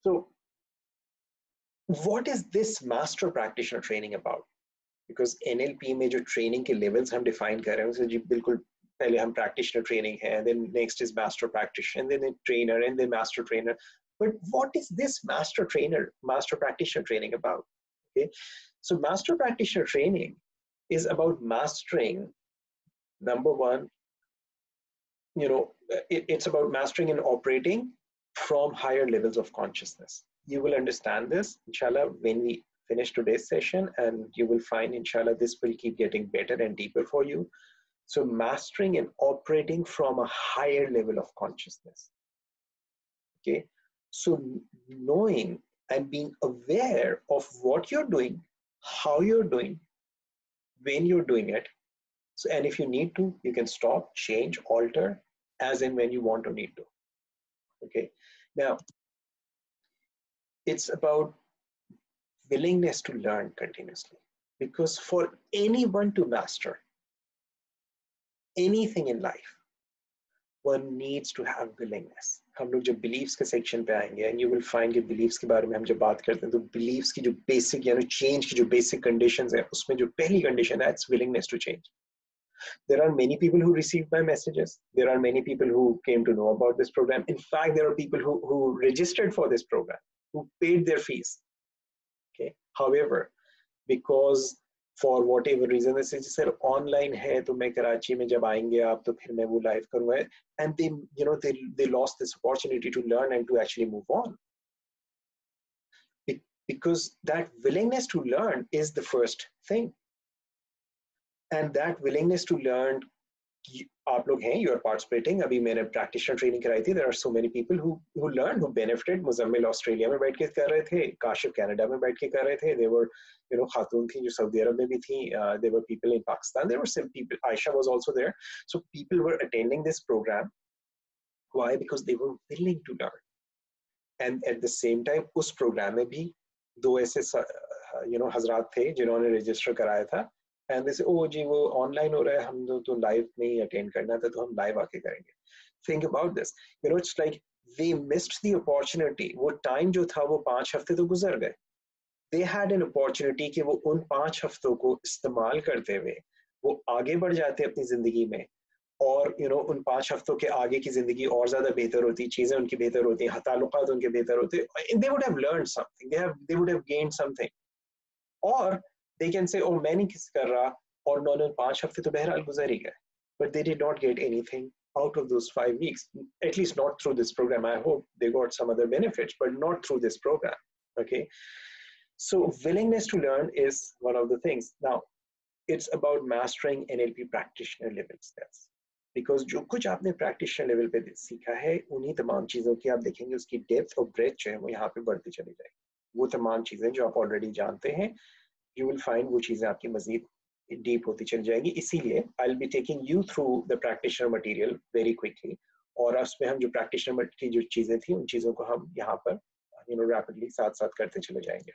So what is this master practitioner training about? Because NLP में जो training के levels हम define कर रहे हैं, जी बिल्कुल पहले हम practitioner training है, then next is master practitioner, and then a trainer, and then master trainer. But what is this master practitioner training about? Okay, so master practitioner training is about mastering, number one, it's about mastering and operating from higher levels of consciousness. You will understand this, inshallah, when we finish today's session, and you will find, inshallah, this will keep getting better and deeper for you. So mastering and operating from a higher level of consciousness. Okay, so knowing and being aware of what you're doing, how you're doing, when you're doing it. So, and if you need to, you can stop, change, alter, as in when you want or need to. Okay, now it's about willingness to learn continuously, because for anyone to master anything in life, one needs to have willingness. हम लोग जब beliefs के section पे आएंगे, and you will find कि beliefs के बारे में हम जब बात करते हैं, तो beliefs की जो basic change की जो basic conditions है, उसमें जो पहली condition है, it's willingness to change. There are many people who received my messages. There are many people who came to know about this program. In fact, there are people who registered for this program, who paid their fees. Okay. However, because for whatever reason, they say, sir, online hai, to main Karachi mein jab aayenge aap, to phir main wo live karunga. And they lost this opportunity to learn and to actually move on. Because that willingness to learn is the first thing. And that willingness to learn, आप लोग हैं, you are participating. अभी मैंने practitioner training कराई थी. There are so many people who learned, who benefited. Muzammil Australia में बैठ के कर रहे थे, काशिफ कनाडा में बैठ के कर रहे थे. There were, खातून थी जो सऊदी अरब में भी थी. There were people in Pakistan. There were some people. Aisha was also there. So people were attending this program. Why? Because they were willing to learn. And at the same time, उस program में भी दो ऐसे हजरात थे जिन्होंने register कराया था. And they say, oh जी वो online हो रहा है, हम तो live नहीं attend करना था, तो हम live आके करेंगे. Think about this. It's like they missed the opportunity. वो time जो था वो 5 हफ्ते तो गुजर गए. They had an opportunity कि वो उन 5 हफ्तों को इस्तेमाल करते हुए वो आगे बढ़ जाते अपनी जिंदगी में, और उन 5 हफ्तों के आगे की जिंदगी और ज्यादा बेहतर होती, चीजें उनकी बेहतर होती, ताल्लुकात उनके बेहतर होते. They would have learned something. They would have gained something. Or they can say, oh, मैं नहीं किस कर रहा, और 5 हफ्ते तो बहरहाल गुजर ही गए. But they did not get anything out of those 5 weeks, at least not through this program. I hope they got some other benefits, but not through this program. Okay, so willingness to learn is one of the things. Now, it's about mastering NLP practitioner level skills, because जो कुछ आपने practitioner level पे सीखा है, उन्हीं तमाम चीजों की आप देखेंगे उसकी depth और breadth जो है वो यहाँ पे बढ़ती चली जाएगी. वो तमाम चीजें जो आप already जानते हैं, you will find वो चीजें आपकी मजीद deep होती चली जाएगी. इसीलिए I'll be taking you through the practitioner material very quickly, और उसमें हम जो practitioner की जो चीजें थी, उन चीजों को हम यहाँ पर rapidly साथ साथ करते चले जाएंगे.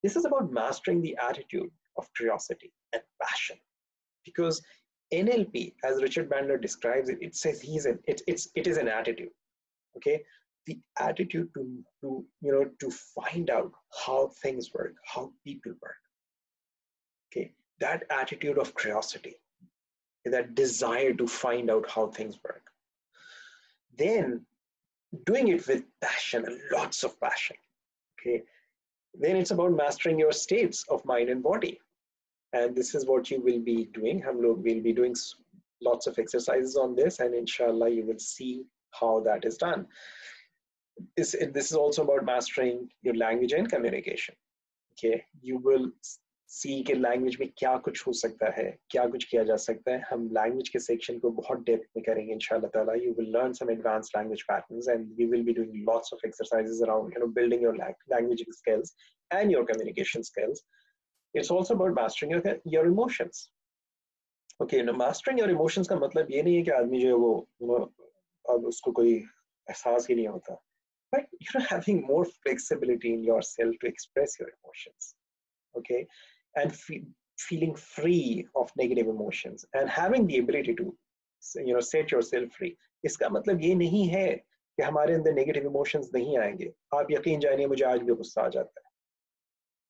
This is about mastering the attitude of curiosity and passion, because NLP, as Richard Bandler describes it, it says it is an attitude. Okay, the attitude to find out how things work, how people work. Okay, that attitude of curiosity, that desire to find out how things work. Then doing it with passion, lots of passion. Okay, then it's about mastering your states of mind and body. And this is what you will be doing. We'll be doing lots of exercises on this, and inshallah you will see how that is done. This is also about mastering your language and communication. Okay, you will see कि language में क्या कुछ हो सकता है, क्या कुछ किया जा सकता है. हम language के section को बहुत depth में करेंगे inshallah ta'ala. You will learn some advanced language patterns, and we will be doing lots of exercises around building your language skills and your communication skills. It's also about mastering your emotions. Okay, mastering your emotions का मतलब ये नहीं है कि आदमी जो है वो अब उसको कोई एहसास ही नहीं होता. But having more flexibility in yourself to express your emotions, okay, and feeling free of negative emotions, and having the ability to set yourself free. इसका मतलब ये नहीं है कि हमारे अंदर नेगेटिव इमोशंस नहीं आएंगे। आप यकीन जानिए मुझे आज भी गुस्सा आ जाता है,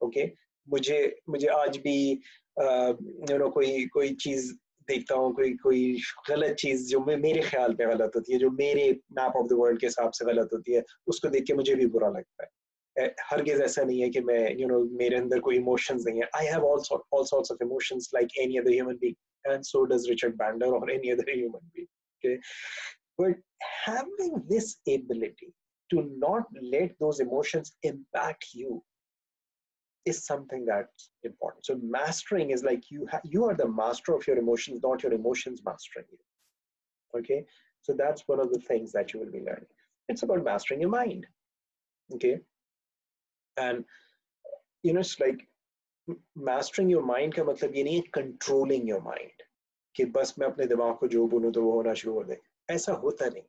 ओके। मुझे मुझे आज भी कोई कोई चीज देखता हूँ, कोई कोई गलत चीज जो मेरे ख्याल पे गलत होती है, जो मेरे मैप ऑफ द वर्ल्ड के हिसाब से गलत होती है, उसको देख के मुझे भी बुरा लगता है। हरगिज ऐसा नहीं है कि मैं मेरे अंदर कोई इमोशंस नहीं है। I have all sorts of emotions like any other human being, and so does Richard Bandler और any other human being, okay. But having this ability to not let those emotions impact you is something that's important. So mastering is like you are the master of your emotions, not your emotions mastering you. Okay, so that's one of the things that you will be learning. It's about mastering your mind. Okay, and it's like mastering your mind का मतलब ये नहीं है controlling your mind कि बस मैं अपने दिमाग को जो बोलूं तो वो होना शुरू कर दे, ऐसा होता नहीं है।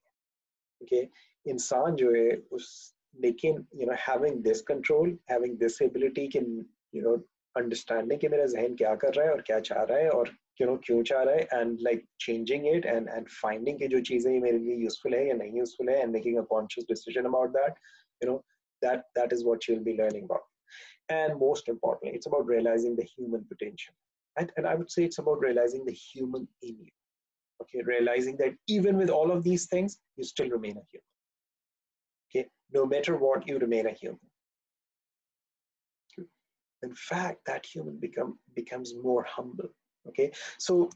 Okay, इंसान जो है उस लेकिन having this control, having this ability can understanding कि मेरा जहन क्या कर रहा है और क्या चाह रहा है और क्यों चाह रहा है, and like changing it and finding कि जो चीजें मेरे लिए useful है या नहीं useful है, and making a conscious decision about that, that is what you'll be learning about. And most importantly, it's about realizing the human potential, and I would say it's about realizing the human in you. Okay, realizing that even with all of these things, you still remain a human. Okay, no matter what, you remain a human. In fact, that human becomes more humble. Okay, so